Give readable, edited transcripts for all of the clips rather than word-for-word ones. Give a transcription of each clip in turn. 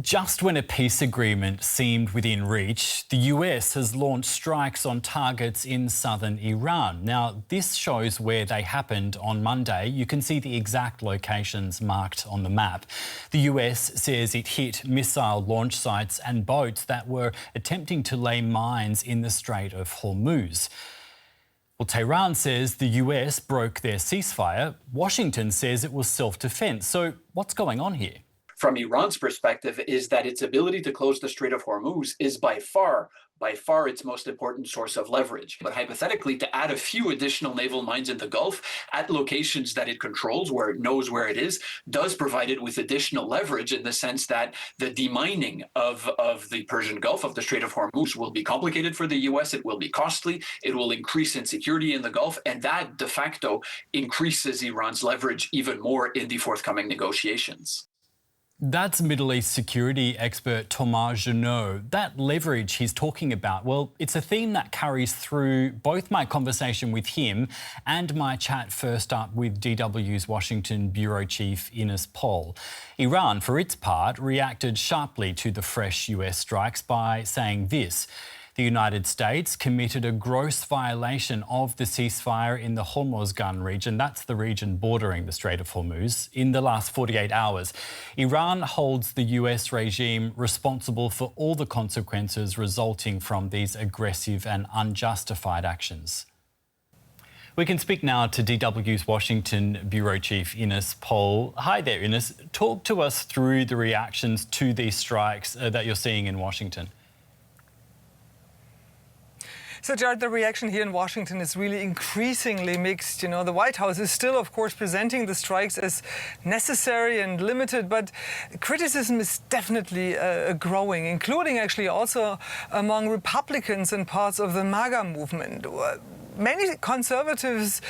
Just when a peace agreement seemed within reach, the US has launched strikes on targets in southern Iran. Now, this shows where they happened on Monday. You can see the exact locations marked on the map. The US says it hit missile launch sites and boats that were attempting to lay mines in the Strait of Hormuz. Well, Tehran says the US broke their ceasefire. Washington says it was self-defense. So what's going on here? From Iran's perspective, is that its ability to close the Strait of Hormuz is by far its most important source of leverage. But hypothetically, to add a few additional naval mines in the Gulf at locations that it controls, where it knows where it is, does provide it with additional leverage in the sense that the demining of the Persian Gulf, of the Strait of Hormuz, will be complicated for the US, it will be costly, it will increase insecurity in the Gulf, and that de facto increases Iran's leverage even more in the forthcoming negotiations. That's Middle East security expert Thomas Juneau. That leverage he's talking about, well, it's a theme that carries through both my conversation with him and my chat first up with DW's Washington bureau chief Ines Pohl. Iran, for its part, reacted sharply to the fresh US strikes by saying this: the United States committed a gross violation of the ceasefire in the Hormuz region, that's the region bordering the Strait of Hormuz, in the last 48 hours. Iran holds the US regime responsible for all the consequences resulting from these aggressive and unjustified actions. We can speak now to DW's Washington bureau chief Ines Pohl. Hi there, Ines. Talk to us through the reactions to these strikes that you're seeing in Washington. So, Jared, the reaction here in Washington is really increasingly mixed. You know, the White House is still, of course, presenting the strikes as necessary and limited, but criticism is definitely growing, including actually also among Republicans and parts of the MAGA movement. Many conservatives,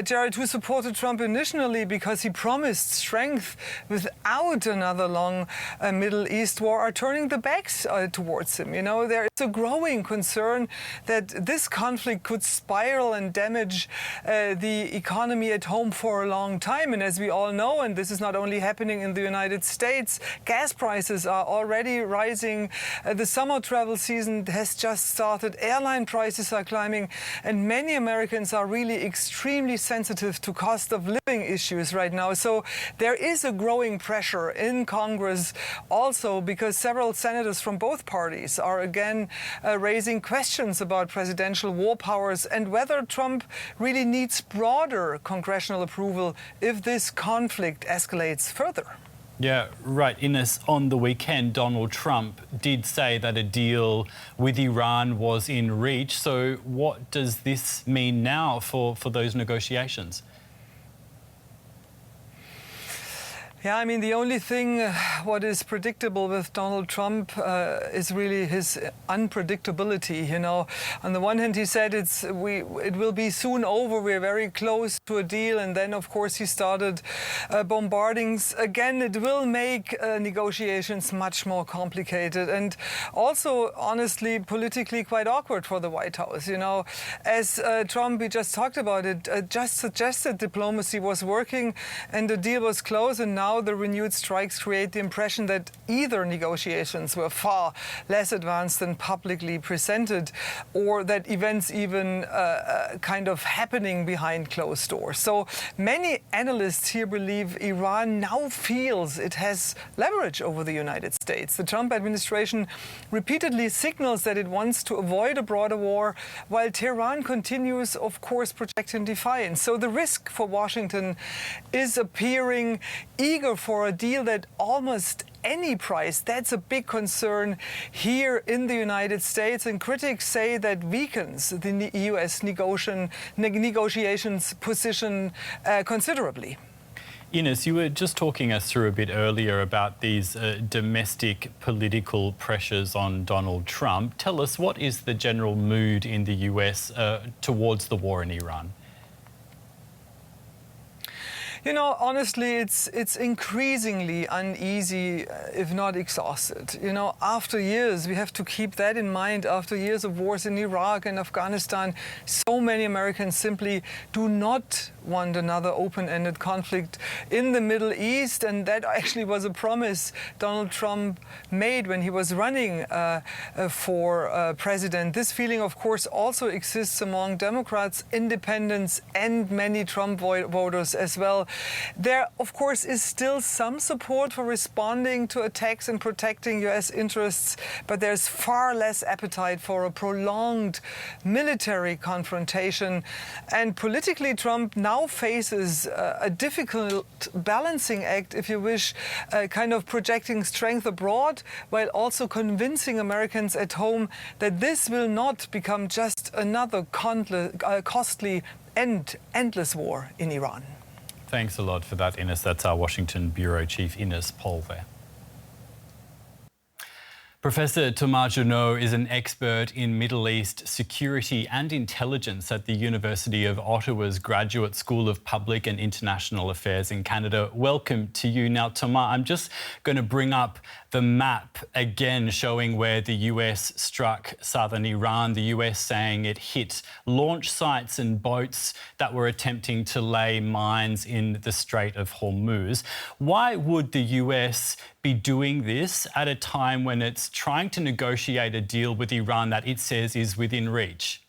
Jared, who supported Trump initially because he promised strength without another long Middle East war, are turning their backs towards him. You know, there is a growing concern that this conflict could spiral and damage the economy at home for a long time. And as we all know, and this is not only happening in the United States, gas prices are already rising. The summer travel season has just started. Airline prices are climbing, and many Americans are really extremely sensitive to cost of living issues right now. So there is a growing pressure in Congress also because several senators from both parties are again raising questions about presidential war powers and whether Trump really needs broader congressional approval if this conflict escalates further. Yeah, right. Ines, on the weekend, Donald Trump did say that a deal with Iran was in reach. So what does this mean now for those negotiations? Yeah, I mean, the only thing what is predictable with Donald Trump is really his unpredictability. You know, on the one hand, he said it will be soon over. We're very close to a deal, and then, of course, he started bombarding again. It will make negotiations much more complicated and also, honestly, politically quite awkward for the White House. You know, as Trump, we just talked about it, just suggested diplomacy was working and the deal was close, and now the renewed strikes create the impression that either negotiations were far less advanced than publicly presented, or that events even kind of happening behind closed doors. So many analysts here believe Iran now feels it has leverage over the United States. The Trump administration repeatedly signals that it wants to avoid a broader war, while Tehran continues, of course, projecting defiance. So the risk for Washington is appearing eager for a deal at almost any price. That's a big concern here in the United States, and critics say that weakens the U.S. negotiations position considerably. Ines, you were just talking us through a bit earlier about these domestic political pressures on Donald Trump. Tell us, what is the general mood in the US towards the war in Iran? You know, honestly, it's increasingly uneasy, if not exhausted. You know, after years, we have to keep that in mind, after years of wars in Iraq and Afghanistan, so many Americans simply do not want another open-ended conflict in the Middle East, and that actually was a promise Donald Trump made when he was running for president. This feeling, of course, also exists among Democrats, independents, and many Trump voters as well. There, of course, is still some support for responding to attacks and protecting U.S. interests, but there's far less appetite for a prolonged military confrontation. And politically, Trump now faces a difficult balancing act, if you wish, kind of projecting strength abroad while also convincing Americans at home that this will not become just another costly and endless war in Iran. Thanks a lot for that, Ines. That's our Washington Bureau Chief, Ines Pohl there. Professor Thomas Juneau is an expert in Middle East security and intelligence at the University of Ottawa's Graduate School of Public and International Affairs in Canada. Welcome to you. Now, Thomas, I'm just going to bring up the map again showing where the US struck southern Iran, the US saying it hit launch sites and boats that were attempting to lay mines in the Strait of Hormuz. Why would the US be doing this at a time when it's trying to negotiate a deal with Iran that it says is within reach?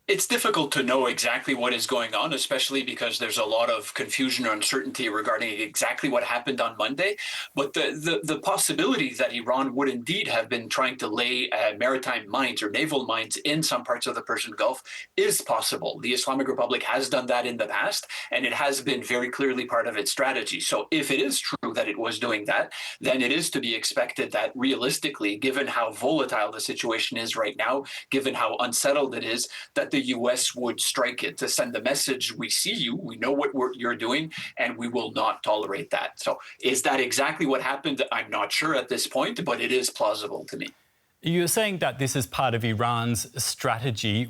It's difficult to know exactly what is going on, especially because there's a lot of confusion or uncertainty regarding exactly what happened on Monday. But the possibility that Iran would indeed have been trying to lay maritime mines or naval mines in some parts of the Persian Gulf is possible. The Islamic Republic has done that in the past, and it has been very clearly part of its strategy. So if it is true that it was doing that, then it is to be expected that realistically, given how volatile the situation is right now, given how unsettled it is, that the U.S. would strike it to send the message, we see you, we know what you're doing, and we will not tolerate that. So is that exactly what happened? I'm not sure at this point, but it is plausible to me. You're saying that this is part of Iran's strategy.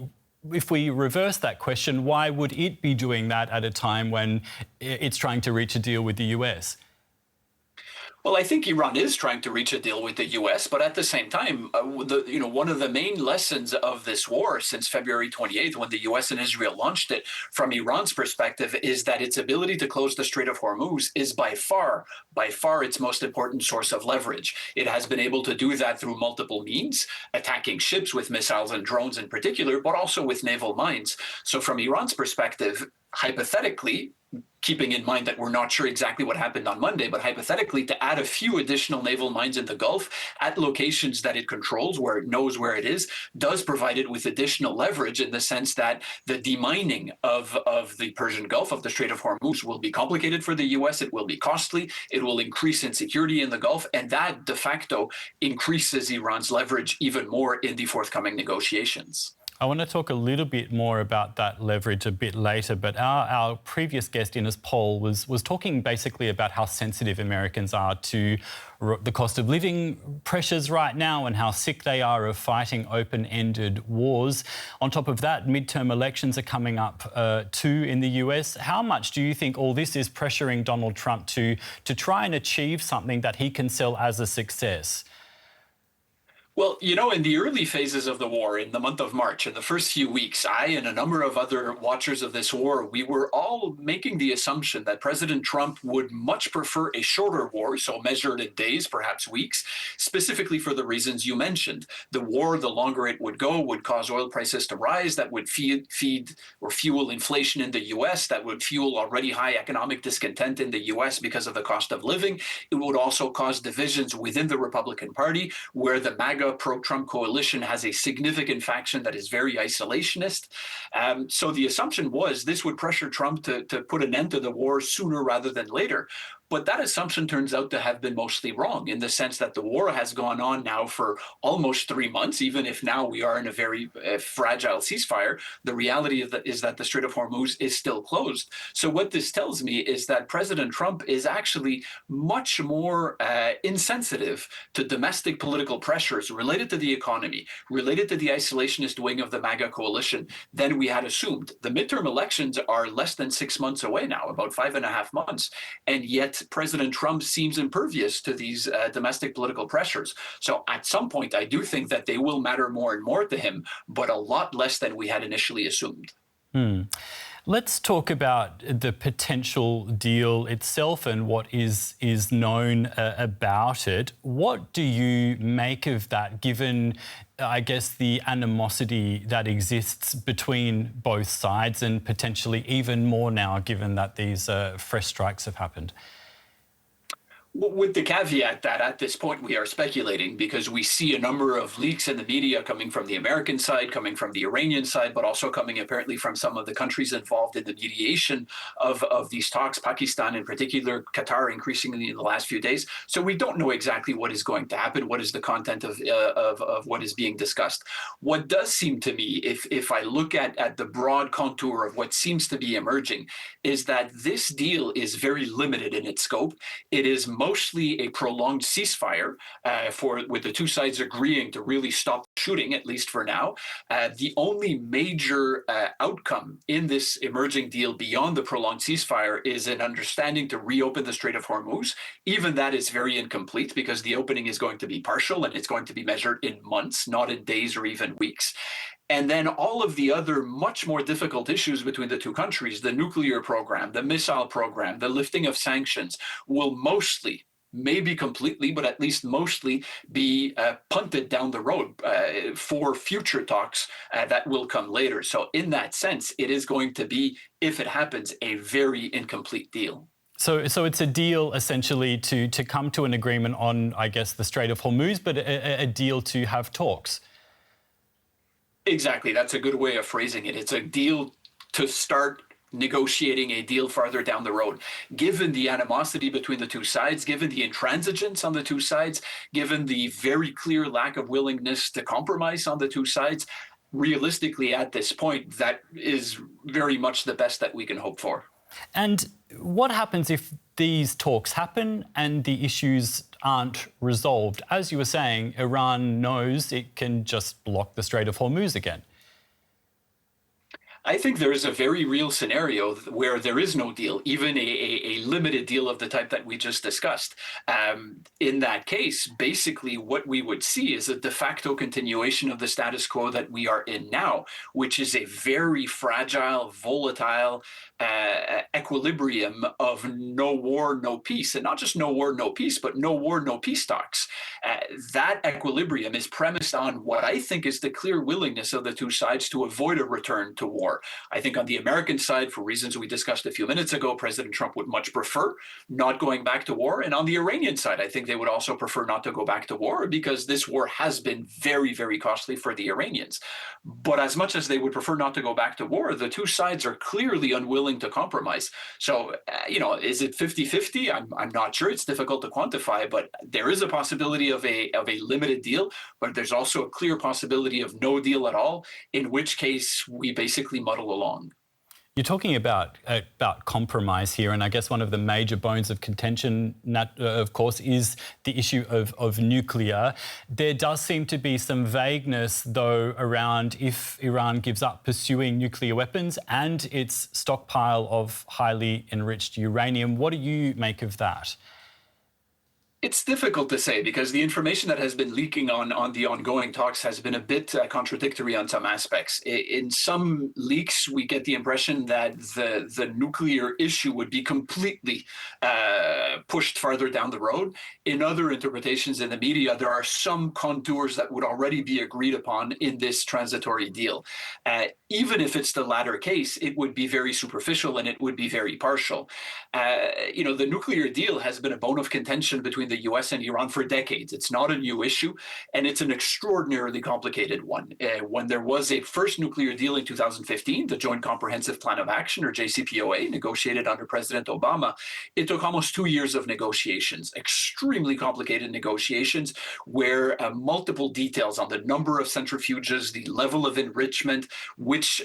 If we reverse that question, why would it be doing that at a time when it's trying to reach a deal with the US? Well, I think Iran is trying to reach a deal with the U.S., but at the same time, one of the main lessons of this war since February 28th, when the U.S. and Israel launched it, from Iran's perspective, is that its ability to close the Strait of Hormuz is by far its most important source of leverage. It has been able to do that through multiple means, attacking ships with missiles and drones in particular, but also with naval mines. So from Iran's perspective, hypothetically, keeping in mind that we're not sure exactly what happened on Monday, but hypothetically, to add a few additional naval mines in the Gulf at locations that it controls, where it knows where it is, does provide it with additional leverage in the sense that the demining of the Persian Gulf, of the Strait of Hormuz, will be complicated for the U.S., it will be costly, it will increase insecurity in the Gulf, and that de facto increases Iran's leverage even more in the forthcoming negotiations. I want to talk a little bit more about that leverage a bit later, but our previous guest, Ines Pohl, was talking basically about how sensitive Americans are to the cost of living pressures right now and how sick they are of fighting open-ended wars. On top of that, midterm elections are coming up too in the US. How much do you think all this is pressuring Donald Trump to try and achieve something that he can sell as a success? Well, in the early phases of the war, in the month of March, in the first few weeks, I and a number of other watchers of this war, we were all making the assumption that President Trump would much prefer a shorter war, so measured in days, perhaps weeks, specifically for the reasons you mentioned. The war, the longer it would go, would cause oil prices to rise. That would feed or fuel inflation in the U.S. That would fuel already high economic discontent in the U.S. because of the cost of living. It would also cause divisions within the Republican Party, where the MAGA pro-Trump coalition has a significant faction that is very isolationist. So the assumption was this would pressure Trump to put an end to the war sooner rather than later. But that assumption turns out to have been mostly wrong in the sense that the war has gone on now for almost 3 months, even if now we are in a very fragile ceasefire. The reality is that the Strait of Hormuz is still closed. So what this tells me is that President Trump is actually much more insensitive to domestic political pressures related to the economy, related to the isolationist wing of the MAGA coalition than we had assumed. The midterm elections are less than 6 months away now, about 5.5 months. And yet President Trump seems impervious to these domestic political pressures. So at some point, I do think that they will matter more and more to him, but a lot less than we had initially assumed. Let's talk about the potential deal itself and what is known about it. What do you make of that, given, I guess, the animosity that exists between both sides and potentially even more now, given that these fresh strikes have happened? With the caveat that at this point we are speculating because we see a number of leaks in the media coming from the American side, coming from the Iranian side, but also coming apparently from some of the countries involved in the mediation of these talks, Pakistan in particular, Qatar increasingly in the last few days. So we don't know exactly what is going to happen, what is the content of what is being discussed. What does seem to me, if I look at the broad contour of what seems to be emerging, is that this deal is very limited in its scope. It is mostly a prolonged ceasefire with the two sides agreeing to really stop shooting, at least for now. The only major outcome in this emerging deal beyond the prolonged ceasefire is an understanding to reopen the Strait of Hormuz. Even that is very incomplete because the opening is going to be partial and it's going to be measured in months, not in days or even weeks. And then all of the other much more difficult issues between the two countries, the nuclear program, the missile program, the lifting of sanctions, will mostly, maybe completely, but at least mostly be punted down the road for future talks that will come later. So in that sense, it is going to be, if it happens, a very incomplete deal. So it's a deal essentially to come to an agreement on, I guess, the Strait of Hormuz, but a deal to have talks. Exactly. That's a good way of phrasing it. It's a deal to start negotiating a deal farther down the road. Given the animosity between the two sides, given the intransigence on the two sides, given the very clear lack of willingness to compromise on the two sides, realistically at this point, that is very much the best that we can hope for. And what happens if these talks happen and the issues aren't resolved? As you were saying, Iran knows it can just block the Strait of Hormuz again. I think there is a very real scenario where there is no deal, even a limited deal of the type that we just discussed. In that case, basically what we would see is a de facto continuation of the status quo that we are in now, which is a very fragile, volatile equilibrium of no war, no peace. And not just no war, no peace, but no war, no peace talks. That equilibrium is premised on what I think is the clear willingness of the two sides to avoid a return to war. I think on the American side, for reasons we discussed a few minutes ago, President Trump would much prefer not going back to war. And on the Iranian side, I think they would also prefer not to go back to war because this war has been very, very costly for the Iranians. But as much as they would prefer not to go back to war, the two sides are clearly unwilling to compromise. So, is it 50-50? I'm not sure. It's difficult to quantify, but there is a possibility of a limited deal, but there's also a clear possibility of no deal at all, in which case we basically muddle along. You're talking about compromise here, and I guess one of the major bones of contention, of course, is the issue of nuclear. There does seem to be some vagueness, though, around if Iran gives up pursuing nuclear weapons and its stockpile of highly enriched uranium. What do you make of that? It's difficult to say because the information that has been leaking on the ongoing talks has been a bit contradictory on some aspects. In some leaks, we get the impression that the nuclear issue would be completely pushed farther down the road. In other interpretations in the media, there are some contours that would already be agreed upon in this transitory deal. Even if it's the latter case, it would be very superficial and it would be very partial. The nuclear deal has been a bone of contention between the US and Iran for decades. It's not a new issue, and it's an extraordinarily complicated one. When there was a first nuclear deal in 2015, the Joint Comprehensive Plan of Action, or JCPOA, negotiated under President Obama, it took almost 2 years of negotiations, extremely complicated negotiations, where multiple details on the number of centrifuges, the level of enrichment, which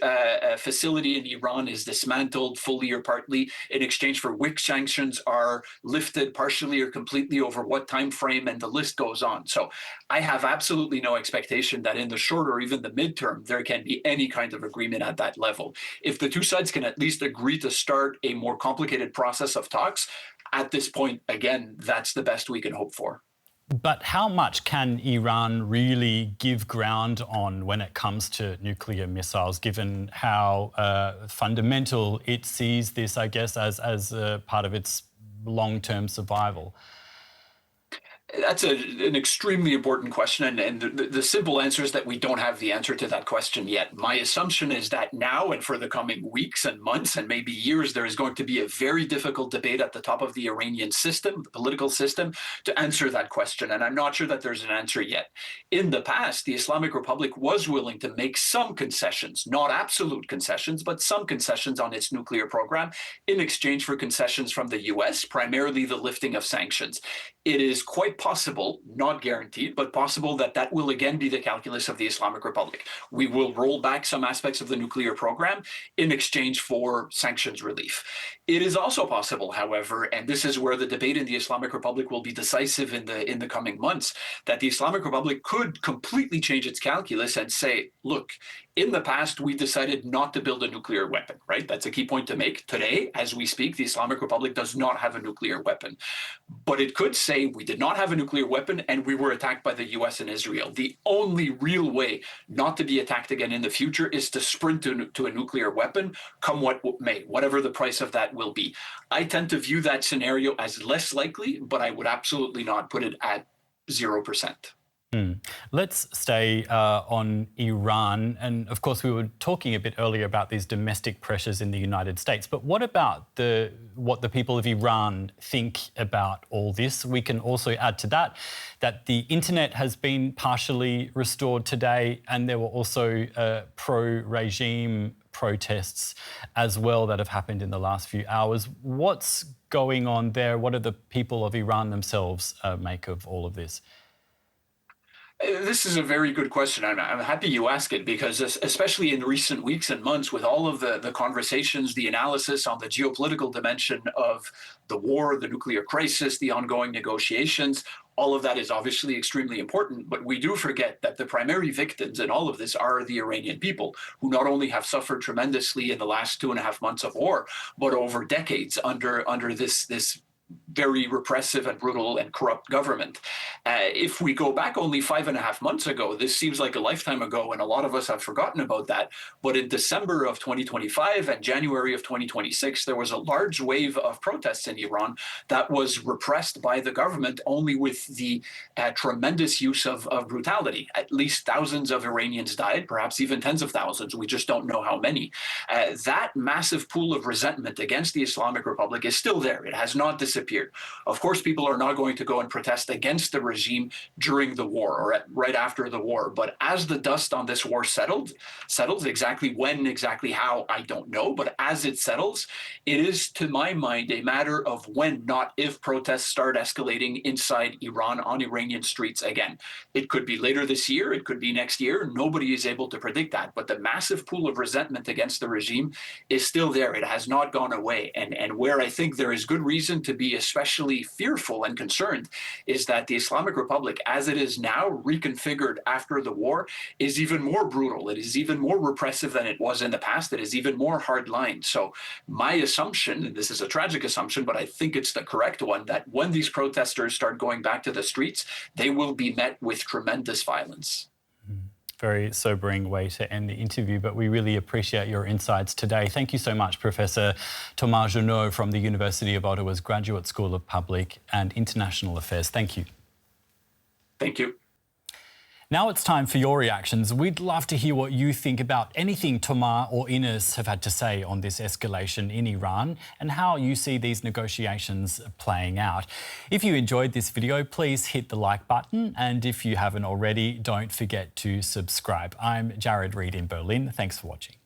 facility in Iran is dismantled fully or partly, in exchange for which sanctions are lifted partially or completely over what time frame, and the list goes on. So I have absolutely no expectation that in the short or even the midterm there can be any kind of agreement at that level. If the two sides can at least agree to start a more complicated process of talks, at this point, again, that's the best we can hope for. But how much can Iran really give ground on when it comes to nuclear missiles, given how fundamental it sees this, I guess, as part of its long-term survival? That's an extremely important question, and the simple answer is that we don't have the answer to that question yet. My assumption is that now and for the coming weeks and months and maybe years, there is going to be a very difficult debate at the top of the Iranian system, the political system, to answer that question, and I'm not sure that there's an answer yet. In the past, the Islamic Republic was willing to make some concessions, not absolute concessions, but some concessions on its nuclear program in exchange for concessions from the US, primarily the lifting of sanctions. It is quite possible, not guaranteed, but possible that that will again be the calculus of the Islamic Republic. We will roll back some aspects of the nuclear program in exchange for sanctions relief. It is also possible, however, and this is where the debate in the Islamic Republic will be decisive in the coming months, that the Islamic Republic could completely change its calculus and say, look, in the past, we decided not to build a nuclear weapon, right? That's a key point to make. Today, as we speak, the Islamic Republic does not have a nuclear weapon. But it could say we did not have a nuclear weapon and we were attacked by the US and Israel. The only real way not to be attacked again in the future is to sprint to a nuclear weapon, come what may, whatever the price of that will be. I tend to view that scenario as less likely, but I would absolutely not put it at 0%. Let's stay on Iran. And of course, we were talking a bit earlier about these domestic pressures in the United States. But what about what the people of Iran think about all this? We can also add to that the internet has been partially restored today, and there were also pro-regime protests as well that have happened in the last few hours. What's going on there? What do the people of Iran themselves make of all of this? This is a very good question. I'm happy you ask it, because especially in recent weeks and months, with all of the conversations, the analysis on the geopolitical dimension of the war, the nuclear crisis, the ongoing negotiations, all of that is obviously extremely important. But we do forget that the primary victims in all of this are the Iranian people, who not only have suffered tremendously in the last 2.5 months of war, but over decades under this very repressive and brutal and corrupt government. If we go back only 5.5 months ago, this seems like a lifetime ago, and a lot of us have forgotten about that. But in December of 2025 and January of 2026, there was a large wave of protests in Iran that was repressed by the government, only with the tremendous use of brutality. At least thousands of Iranians died, perhaps even tens of thousands. We just don't know how many. That massive pool of resentment against the Islamic Republic is still there. It has not disappeared. Of course, people are not going to go and protest against the regime during the war or right after the war. But as the dust on this war settles, exactly when, exactly how, I don't know. But as it settles, it is, to my mind, a matter of when, not if, protests start escalating inside Iran on Iranian streets again. It could be later this year. It could be next year. Nobody is able to predict that. But the massive pool of resentment against the regime is still there. It has not gone away. And where I think there is good reason to be especially fearful and concerned is that the Islamic Republic, as it is now reconfigured after the war, is even more brutal. It is even more repressive than it was in the past. It is even more hardline. So my assumption, and this is a tragic assumption, but I think it's the correct one, that when these protesters start going back to the streets, they will be met with tremendous violence. Very sobering way to end the interview, but we really appreciate your insights today. Thank you so much, Professor Thomas Juneau from the University of Ottawa's Graduate School of Public and International Affairs. Thank you. Thank you. Now it's time for your reactions. We'd love to hear what you think about anything Thomas or Ines have had to say on this escalation in Iran and how you see these negotiations playing out. If you enjoyed this video, please hit the like button, and if you haven't already, don't forget to subscribe. I'm Jared Reid in Berlin. Thanks for watching.